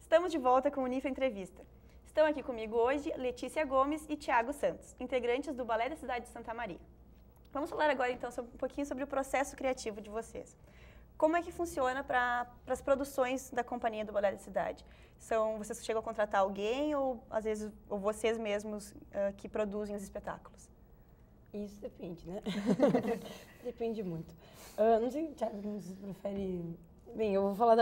Estamos de volta com o Unifa Entrevista. Estão aqui comigo hoje Letícia Gomes e Thiago Santos, integrantes do Balé da Cidade de Santa Maria. Vamos falar agora então um pouquinho sobre o processo criativo de vocês. Como é que funciona para as produções da companhia do Balé da Cidade? Vocês chegam a contratar alguém ou às vezes ou vocês mesmos que produzem os espetáculos? Isso depende, né? Depende muito. Não sei, Thiago, você prefere... Bem, eu vou falar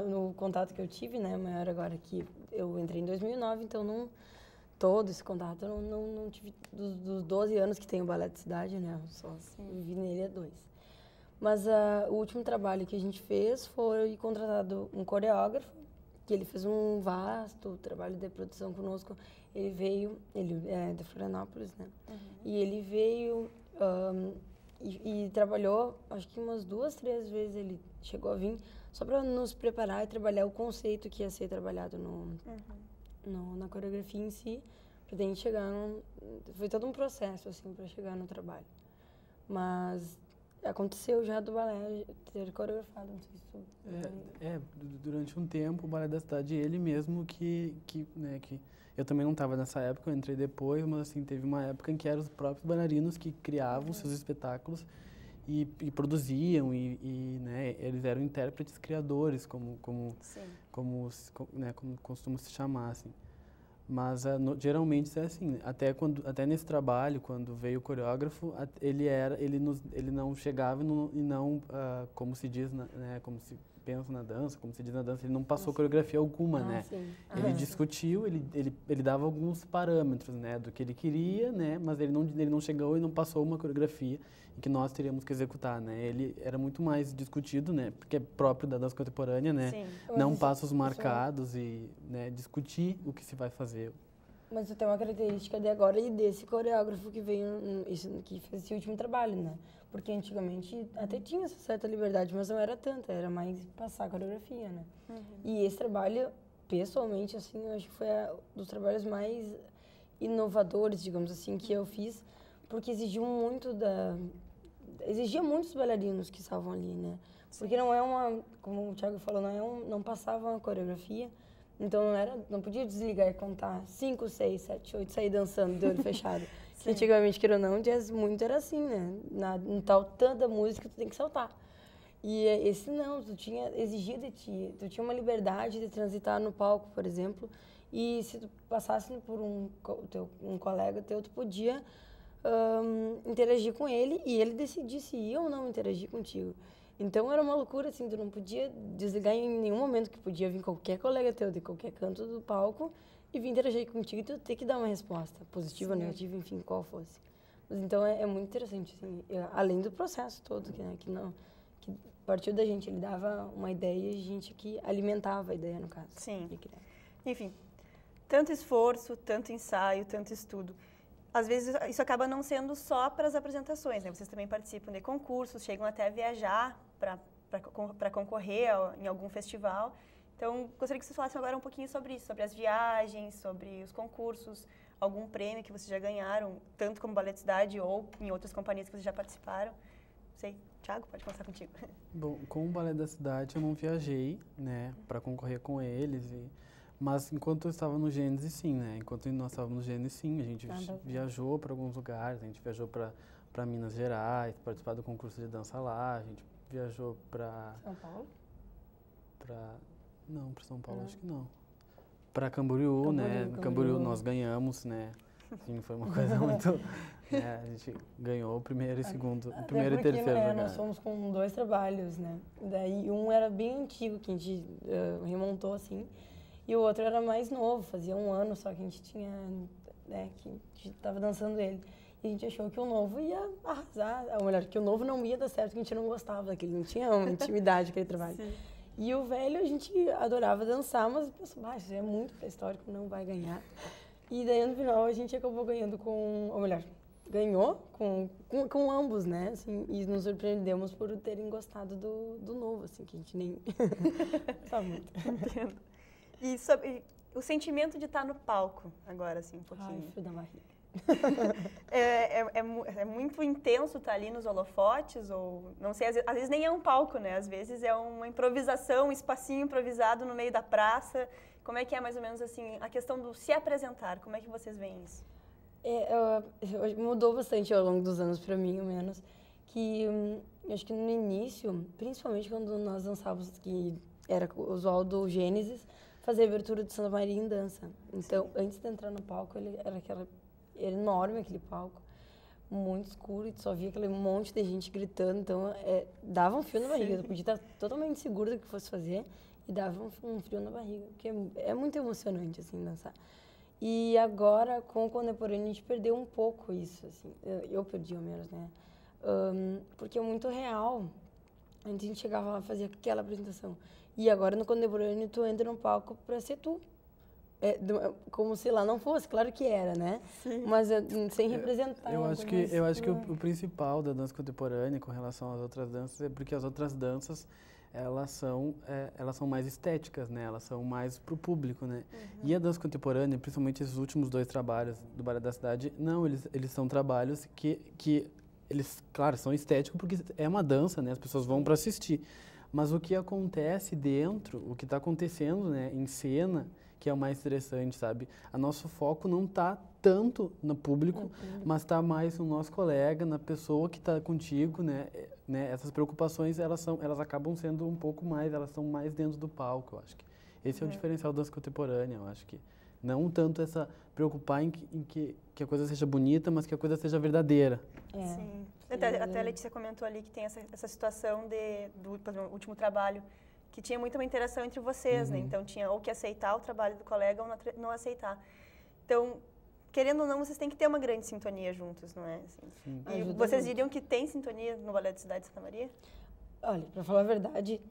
no contato que eu tive, né, maior agora que eu entrei em 2009, então não todo esse contato eu não tive dos 12 anos que tem o Balé da Cidade, né, eu só vivi nele há 2. Mas o último trabalho que a gente fez foi contratado um coreógrafo, que ele fez um vasto trabalho de produção conosco. Ele é de Florianópolis, né, e ele veio e trabalhou, acho que umas 2, 3 vezes ele chegou a vir, só para nos preparar e trabalhar o conceito que ia ser trabalhado na coreografia em si, para a gente chegar foi todo um processo, assim, para chegar no trabalho. Mas aconteceu já do balé ter coreografado, não sei se durante um tempo o Balé da Cidade, ele mesmo que eu também não estava nessa época, eu entrei depois, mas assim, teve uma época em que eram os próprios bailarinos que criavam seus espetáculos e produziam né, eles eram intérpretes criadores, como costuma se chamar, assim. Mas geralmente é assim, até nesse trabalho, quando veio o coreógrafo, ele não chegava e não, como se diz, né, como se pensa na dança, como se diz na dança, ele não passou coreografia alguma, né? Ele discutiu, ele dava alguns parâmetros, né, do que ele queria, né, mas ele não chegou e não passou uma coreografia que nós teríamos que executar, né? Ele era muito mais discutido, né, porque é próprio da dança contemporânea, né? Sim. Não passos marcados e, né, discutir o que se vai fazer. Mas tem uma característica de agora e desse coreógrafo que veio, que fez esse último trabalho, né? Porque antigamente até tinha essa certa liberdade, mas não era tanta, era mais passar a coreografia, né? E esse trabalho, pessoalmente, assim, eu acho que foi dos trabalhos mais inovadores, digamos assim, que eu fiz, porque exigia muito dos bailarinos que estavam ali, né? Porque não é como o Thiago falou, não passava uma coreografia, então não podia desligar e contar 5, 6, 7, 8, sair dançando de olho fechado. Que antigamente, queira ou não, jazz muito era assim, né? Em tal tanta música, tu tem que saltar. E esse não, exigia de ti, tu tinha uma liberdade de transitar no palco, por exemplo, e se tu passasse por um colega teu, tu podia interagir com ele e ele decidir se ia ou não interagir contigo. Então era uma loucura, assim, tu não podia desligar em nenhum momento, que podia vir qualquer colega teu de qualquer canto do palco e vir interagir contigo e tu ter que dar uma resposta, positiva, negativa, enfim, qual fosse. Mas então é muito interessante, assim, além do processo todo, que partiu da gente, ele dava uma ideia e a gente que alimentava a ideia, no caso. Sim. Enfim, tanto esforço, tanto ensaio, tanto estudo. Às vezes isso acaba não sendo só para as apresentações, né? Vocês também participam de concursos, chegam até a viajar para concorrer em algum festival. Então, gostaria que vocês falassem agora um pouquinho sobre isso, sobre as viagens, sobre os concursos, algum prêmio que vocês já ganharam, tanto como Balé da Cidade ou em outras companhias que vocês já participaram. Não sei, Thiago, pode começar contigo. Bom, com o Balé da Cidade eu não viajei, né, para concorrer com eles, mas enquanto eu estava no Gênesis, sim, né, enquanto nós estávamos no Gênesis, sim, a gente viajou para alguns lugares, a gente viajou para Minas Gerais, participar do concurso de dança lá, a gente viajou para... São Paulo? Não, para São Paulo acho que não. Para Camboriú, né? Camboriú nós ganhamos, né? Sim, foi uma coisa muito... né? A gente ganhou o primeiro e segundo, o primeiro e terceiro lugar. Nós fomos com 2 trabalhos, né? Daí um era bem antigo, que a gente remontou, assim, e o outro era mais novo, fazia 1 ano só que a gente tinha, né, que a gente estava dançando ele. E a gente achou que o novo ia arrasar, ou melhor, que o novo não ia dar certo, que a gente não gostava daquele, não tinha uma intimidade aquele trabalho. Sim. E o velho, a gente adorava dançar, mas pensou, isso é muito pré-histórico, não vai ganhar. E daí, no final, a gente acabou ganhando ou melhor, ganhou com ambos, né, assim, e nos surpreendemos por terem gostado do novo, assim, que a gente nem gostava muito. Entendo. E sobre o sentimento de estar no palco, agora, assim, um pouquinho. Ai, frio da barriga. É muito intenso estar ali nos holofotes, ou não sei, às vezes nem é um palco, né? Às vezes é uma improvisação, um espacinho improvisado no meio da praça, Como é que é mais ou menos assim a questão do se apresentar? Como é que vocês veem isso? Mudou bastante ao longo dos anos para mim, ao menos, que eu acho que no início, principalmente quando nós dançávamos, que era usual do Gênesis, fazer a abertura de Santa Maria em dança. Então, antes de entrar no palco, era enorme aquele palco, muito escuro, e tu só via aquele monte de gente gritando, então dava um frio na barriga. Tu podia estar totalmente seguro do que fosse fazer e dava um frio na barriga, porque é muito emocionante, assim, dançar. E agora, com o contemporâneo, a gente perdeu um pouco isso, assim, eu perdi ao menos, né? Porque é muito real. Antes a gente chegava lá e fazia aquela apresentação. E agora, no contemporâneo, tu entra no palco pra ser tu. Como se lá não fosse, claro que era, né? Sim. Mas sem representar. Eu acho que o principal da dança contemporânea com relação às outras danças é porque as outras danças elas são mais estéticas, né? Elas são mais pro público, né? E a dança contemporânea, principalmente esses últimos 2 trabalhos do Balé da Cidade, não, eles são trabalhos que eles, claro, são estéticos porque é uma dança, né? As pessoas vão para assistir. Mas o que acontece dentro, o que está acontecendo, né, em cena, que é o mais interessante, sabe? O nosso foco não está tanto no público, mas está mais no nosso colega, na pessoa que está contigo, né? Essas preocupações, elas acabam sendo um pouco mais, elas são mais dentro do palco, eu acho que. Esse é o diferencial da dança contemporânea, eu acho que. Não tanto essa preocupar em que a coisa seja bonita, mas que a coisa seja verdadeira. Sim. Até a Letícia comentou ali que tem essa situação do último trabalho, que tinha muita uma interação entre vocês, né? Então tinha ou que aceitar o trabalho do colega ou não aceitar. Então, querendo ou não, vocês têm que ter uma grande sintonia juntos, não é? Assim. E vocês diriam que tem sintonia no Balé da Cidade de Santa Maria? Olha, para falar a verdade,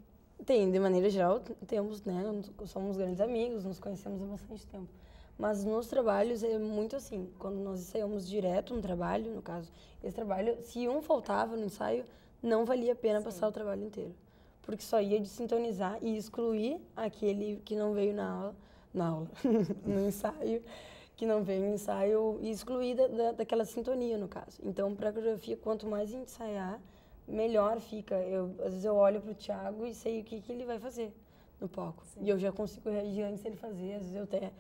tem. De maneira geral, temos, né? Somos grandes amigos, nos conhecemos há bastante tempo. Mas nos trabalhos é muito assim, quando nós ensaiamos direto no trabalho, no caso, esse trabalho, se um faltava no ensaio, não valia a pena passar o trabalho inteiro. Porque só ia desintonizar e excluir aquele que não veio na aula, no ensaio, que não veio no ensaio, e excluir daquela sintonia, no caso. Então, para a coreografia, quanto mais ensaiar, melhor fica. Às vezes eu olho para o Thiago e sei o que ele vai fazer no palco. Sim. E eu já consigo reagir antes dele fazer, às vezes eu até...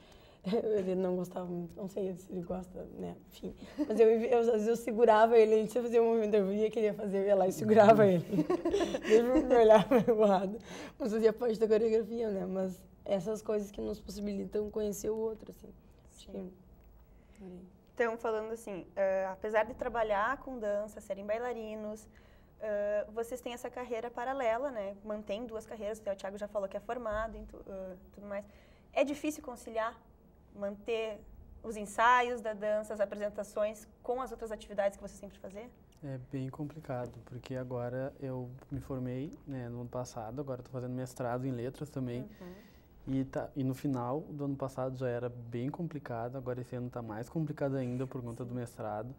Ele não gostava, não sei se ele gosta, né, enfim. Mas às vezes eu segurava ele, antes de fazer um movimento, eu via que ele ia fazer, eu ia lá e segurava ele. Ele me olhava meio errado. Mas fazia parte da coreografia, né, mas essas coisas que nos possibilitam conhecer o outro, assim. Sim. Então, falando assim, apesar de trabalhar com dança, serem bailarinos, vocês têm essa carreira paralela, né, mantém 2 carreiras, o Thiago já falou que é formado e tudo mais. É difícil conciliar? Manter os ensaios da dança, as apresentações com as outras atividades que você sempre fazia? É bem complicado, porque agora eu me formei, né, no ano passado, agora estou fazendo mestrado em letras também. E no final do ano passado já era bem complicado, agora esse ano está mais complicado ainda por conta do mestrado.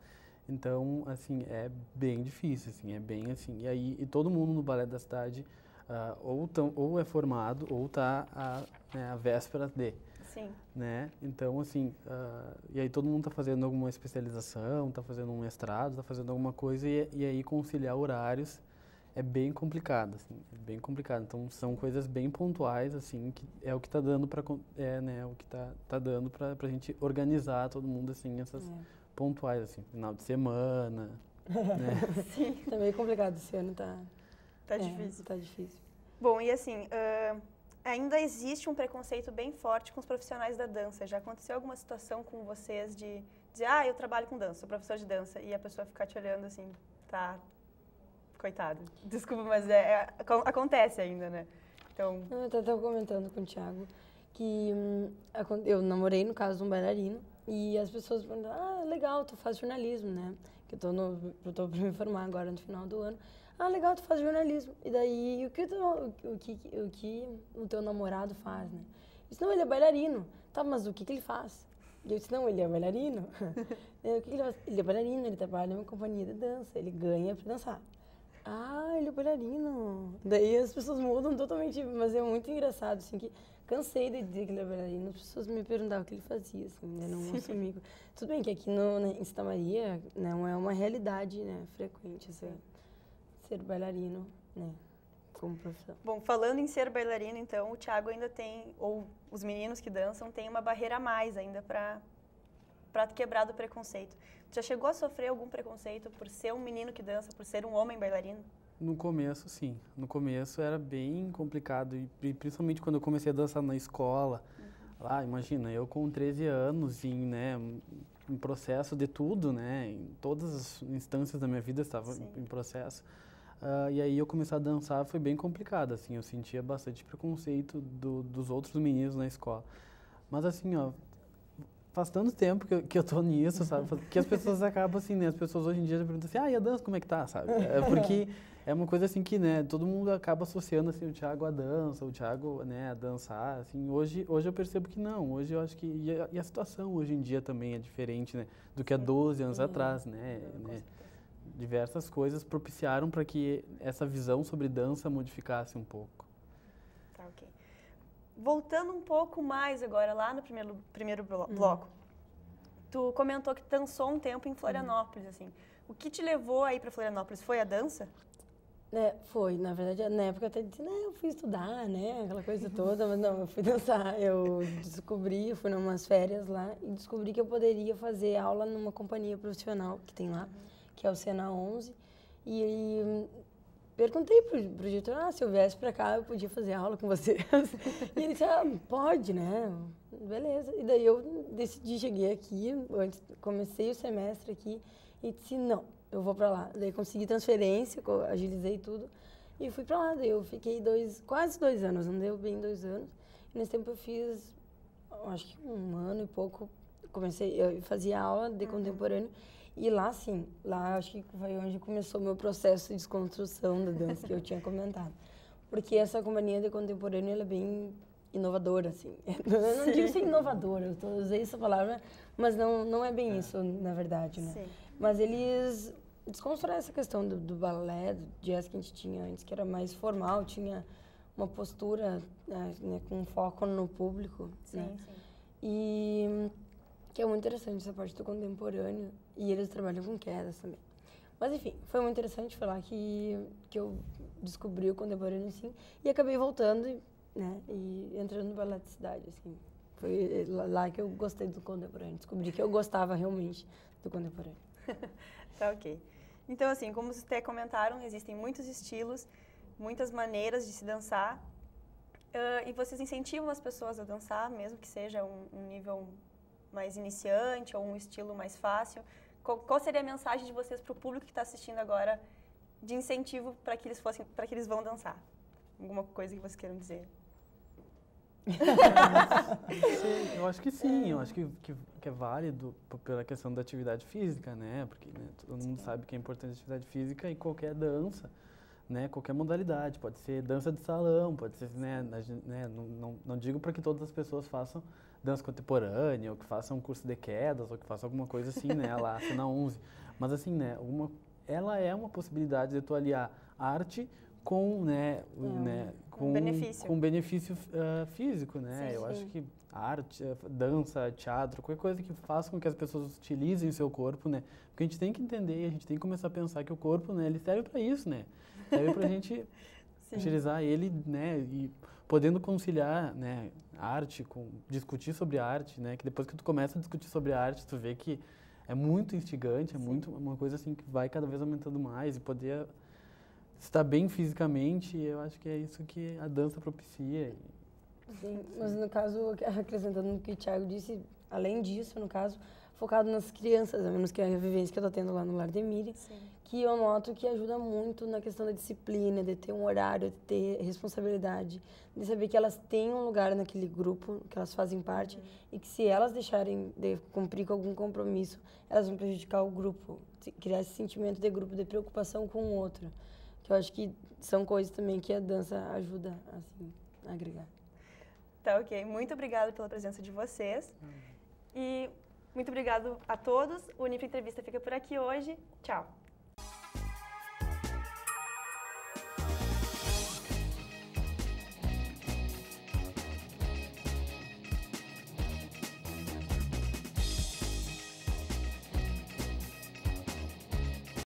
Então, assim, é bem difícil, assim, é bem assim. E todo mundo no Balé da Cidade ou é formado ou está à véspera de. Sim. Né? Então, assim, e aí todo mundo está fazendo alguma especialização, está fazendo um mestrado, está fazendo alguma coisa, e aí conciliar horários é bem complicado, assim, é bem complicado. Então, são coisas bem pontuais, assim, que é o que está dando para né, o que tá dando para a gente organizar todo mundo, assim, essas pontuais, assim, final de semana, né? Sim. Tá meio complicado esse ano, tá difícil. Tá difícil. Bom, e assim, ainda existe um preconceito bem forte com os profissionais da dança. Já aconteceu alguma situação com vocês de dizer, eu trabalho com dança, sou professor de dança, e a pessoa ficar te olhando assim, tá, coitado, desculpa, mas acontece ainda, né? Então... Eu estava comentando com o Thiago que eu namorei, no caso, um bailarino, e as pessoas perguntam, legal, tu faz jornalismo, né? Que eu tô para me formar agora no final do ano. Legal, tu faz jornalismo. E daí, o que o teu namorado faz, né? Eu disse, não, ele é bailarino. Tá, mas o que ele faz? E eu disse, não, ele é bailarino. O que ele faz? Ele é bailarino, ele trabalha numa companhia de dança, ele ganha pra dançar. Ele é bailarino. Daí as pessoas mudam totalmente, mas é muito engraçado, assim, que cansei de dizer que ele é bailarino. As pessoas me perguntavam o que ele fazia, assim, né? Não assumi. Tudo bem que aqui em Santa Maria não é uma realidade, né, frequente, assim. Ser bailarino, né? como profissão. Bom, falando em ser bailarino, então, o Thiago ainda tem, ou os meninos que dançam, têm uma barreira a mais ainda para quebrar do preconceito. Já chegou a sofrer algum preconceito por ser um menino que dança, por ser um homem bailarino? No começo, sim. No começo era bem complicado, e principalmente quando eu comecei a dançar na escola. Lá, imagina, eu com 13 anos, em processo de tudo, né? Em todas as instâncias da minha vida estava em processo. E aí eu comecei a dançar, foi bem complicado, assim, eu sentia bastante preconceito dos outros meninos na escola. Mas assim, ó, faz tanto tempo que eu tô nisso, sabe? Que as pessoas acabam assim, né? As pessoas hoje em dia perguntam assim, e a dança, como é que tá, sabe? Porque é uma coisa assim que, né, todo mundo acaba associando, assim, o Thiago à dança, o Thiago, né, a dançar, assim. Hoje eu percebo que não, hoje eu acho que... E a situação hoje em dia também é diferente, né? Do que há 12 anos atrás, né? Diversas coisas propiciaram para que essa visão sobre dança modificasse um pouco. Tá, ok. Voltando um pouco mais agora, lá no primeiro bloco, tu comentou que dançou um tempo em Florianópolis, assim. O que te levou aí para Florianópolis? Foi a dança? Foi, na verdade, na época eu até disse, eu fui estudar, né, aquela coisa toda, mas não, eu fui dançar. Eu fui em umas férias lá e descobri que eu poderia fazer aula numa companhia profissional que tem lá, que é o Sena 11, e aí perguntei pro diretor, se eu viesse pra cá eu podia fazer aula com vocês. E ele disse, pode, né, beleza. E daí eu decidi, cheguei aqui, comecei o semestre aqui e disse, não, eu vou pra lá. Daí consegui transferência, agilizei tudo e fui pra lá. Daí eu fiquei quase 2 anos, não deu bem 2 anos. E nesse tempo eu fiz, acho que 1 ano e pouco, eu fazia aula de contemporâneo. E lá, sim, lá acho que foi onde começou o meu processo de desconstrução da dança que eu tinha comentado. Porque essa companhia de contemporâneo, ela é bem inovadora, assim. Eu não digo ser inovadora, eu usei essa palavra, mas não é bem isso, na verdade, né? Sim. Mas eles desconstruíram essa questão do balé, do jazz que a gente tinha antes, que era mais formal, tinha uma postura, né, com foco no público, né? Sim. E que é muito interessante essa parte do contemporâneo, e eles trabalham com quedas também. Mas enfim, foi muito interessante falar que eu descobri o contemporâneo, assim, e acabei voltando, né, e entrando no balé de cidade, assim. Foi lá que eu gostei do contemporâneo, descobri que eu gostava realmente do contemporâneo. Tá, ok. Então, assim, como vocês até comentaram, existem muitos estilos, muitas maneiras de se dançar, e vocês incentivam as pessoas a dançar, mesmo que seja um nível mais iniciante ou um estilo mais fácil. Qual seria a mensagem de vocês para o público que está assistindo agora de incentivo para que eles vão dançar? Alguma coisa que vocês queiram dizer? Eu acho que sim, eu acho que é válido pela questão da atividade física, né? Porque todo mundo sabe que é importante a atividade física e qualquer dança, né? Qualquer modalidade, pode ser dança de salão, pode ser, né? Não digo para que todas as pessoas façam dança contemporânea, ou que façam um curso de quedas, ou que façam alguma coisa assim, né? Lá, Sena 11. Mas assim, né? Ela é uma possibilidade de tu aliar arte com, com benefício físico, né? Sim, eu acho que arte, dança, teatro, qualquer coisa que faça com que as pessoas utilizem o seu corpo, né? Porque a gente tem que entender, a gente tem que começar a pensar que o corpo, né? Ele serve para isso, né? Serve para a gente utilizar ele, né? E podendo conciliar, né? Arte com discutir sobre arte, né? Que depois que tu começa a discutir sobre arte, tu vê que é muito instigante, é muito uma coisa assim que vai cada vez aumentando mais e poder estar bem fisicamente, eu acho que é isso que a dança propicia. Sim, mas no caso, acrescentando o que o Thiago disse, além disso, no caso, focado nas crianças, a menos que é a vivência que eu estou tendo lá no Lar de Miriam, que eu noto que ajuda muito na questão da disciplina, de ter um horário, de ter responsabilidade, de saber que elas têm um lugar naquele grupo, que elas fazem parte, e que se elas deixarem de cumprir com algum compromisso, elas vão prejudicar o grupo, criar esse sentimento de grupo, de preocupação com o outro. Que eu acho que são coisas também que a dança ajuda, assim, a agregar. Tá, ok. Muito obrigada pela presença de vocês. E muito obrigado a todos. O Unifre Entrevista fica por aqui hoje. Tchau.